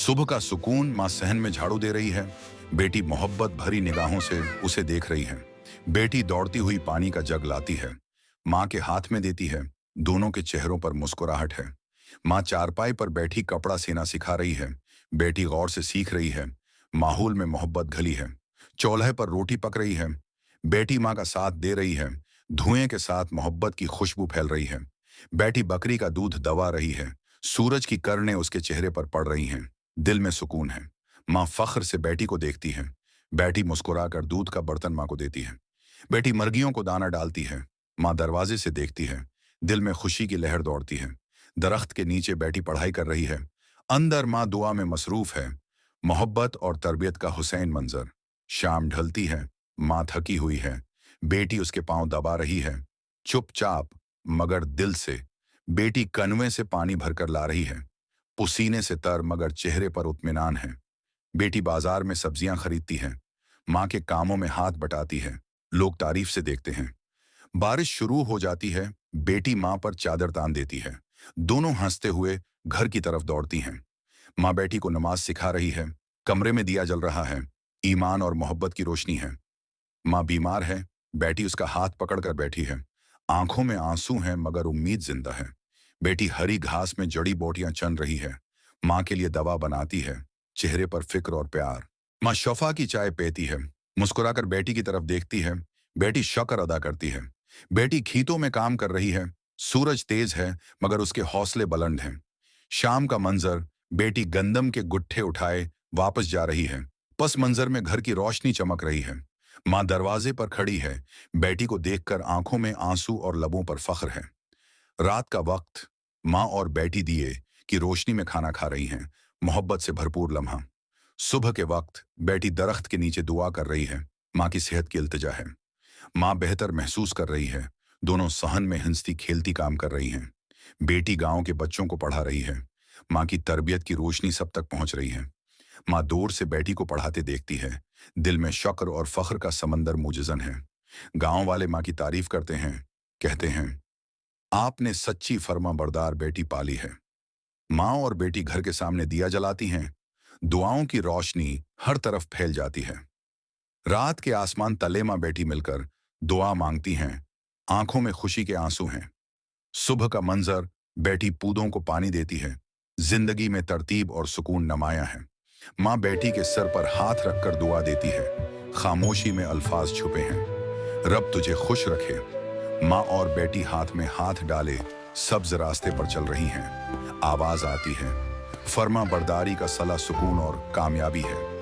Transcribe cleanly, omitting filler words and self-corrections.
सुबह का सुकून, माँ सहन में झाड़ू दे रही है। बेटी मोहब्बत भरी निगाहों से उसे देख रही है। बेटी दौड़ती हुई पानी का जग लाती है, माँ के हाथ में देती है। दोनों के चेहरों पर मुस्कुराहट है। माँ चारपाई पर बैठी कपड़ा सीना सिखा रही है। बेटी गौर से सीख रही है। माहौल में मोहब्बत घली है। चूल्हे पर रोटी पक रही है। बेटी माँ का साथ दे रही है। धुएं के साथ मोहब्बत की खुशबू फैल रही है। बेटी बकरी का दूध दबा रही है। सूरज की किरणें उसके चेहरे पर पड़ रही हैं। दिल में सुकून है। माँ फख्र से बेटी को देखती है। बेटी मुस्कुराकर दूध का बर्तन माँ को देती है। बेटी मुर्गियों को दाना डालती है। माँ दरवाजे से देखती है। दिल में खुशी की लहर दौड़ती है। दरख्त के नीचे बेटी पढ़ाई कर रही है। अंदर माँ दुआ में मसरूफ है। मोहब्बत और तरबियत का हुसैन मंजर। शाम ढलती है। माँ थकी हुई है। बेटी उसके पांव दबा रही है। चुपचाप मगर दिल से। बेटी कनवे से पानी भरकर ला रही है। पसीने से तर मगर चेहरे पर इत्मीनान है। बेटी बाजार में सब्जियां खरीदती है। माँ के कामों में हाथ बटाती है। लोग तारीफ से देखते हैं। बारिश शुरू हो जाती है। बेटी माँ पर चादर तान देती है। दोनों हंसते हुए घर की तरफ दौड़ती हैं। माँ बेटी को नमाज सिखा रही है। कमरे में दिया जल रहा है। ईमान और मोहब्बत की रोशनी है। माँ बीमार है। बेटी उसका हाथ पकड़कर बैठी है। आंखों में आंसू हैं मगर उम्मीद जिंदा है। बेटी हरी घास में जड़ी बूटियां चन रही है। माँ के लिए दवा बनाती है। चेहरे पर फिक्र और प्यार। माँ शफा की चाय पीती है। मुस्कुराकर बेटी की तरफ देखती है। बेटी शुक्र अदा करती है। बेटी खेतों में काम कर रही है। सूरज तेज है मगर उसके हौसले बुलंद हैं। शाम का मंजर। बेटी गंदम के गुट्ठे उठाए वापस जा रही है। पस मंजर में घर की रोशनी चमक रही है। माँ दरवाजे पर खड़ी है। बेटी को देखकर आंखों में आंसू और लबों पर फख्र है। रात का वक्त। माँ और बेटी दिए की रोशनी में खाना खा रही हैं। मोहब्बत से भरपूर लम्हा। सुबह के वक्त बेटी दरख्त के नीचे दुआ कर रही है। माँ की सेहत की इल्तिजा है। माँ बेहतर महसूस कर रही है। दोनों सहन में हंसती खेलती काम कर रही हैं। बेटी गांव के बच्चों को पढ़ा रही है। माँ की तरबियत की रोशनी सब तक पहुंच रही है। माँ दूर से बेटी को पढ़ाते देखती है। दिल में शक्र और फख्र का समंदर मुजज़न है। गांव वाले माँ की तारीफ करते हैं। कहते हैं, आपने सच्ची फर्मा बरदार बेटी पाली है। माँ और बेटी घर के सामने दिया जलाती हैं। दुआओं की रोशनी हर तरफ फैल जाती है। रात के आसमान तले माँ बेटी मिलकर दुआ मांगती हैं। आंखों में खुशी के आंसू हैं। सुबह का मंजर। बेटी पौधों को पानी देती है। जिंदगी में तरतीब और सुकून नमाया है। माँ बेटी के सर पर हाथ रखकर दुआ देती है। खामोशी में अल्फाज छुपे हैं। रब तुझे खुश रखे। माँ और बेटी हाथ में हाथ डाले सब्ज रास्ते पर चल रही हैं। आवाज आती है, फर्मा बरदारी का सला सुकून और कामयाबी है।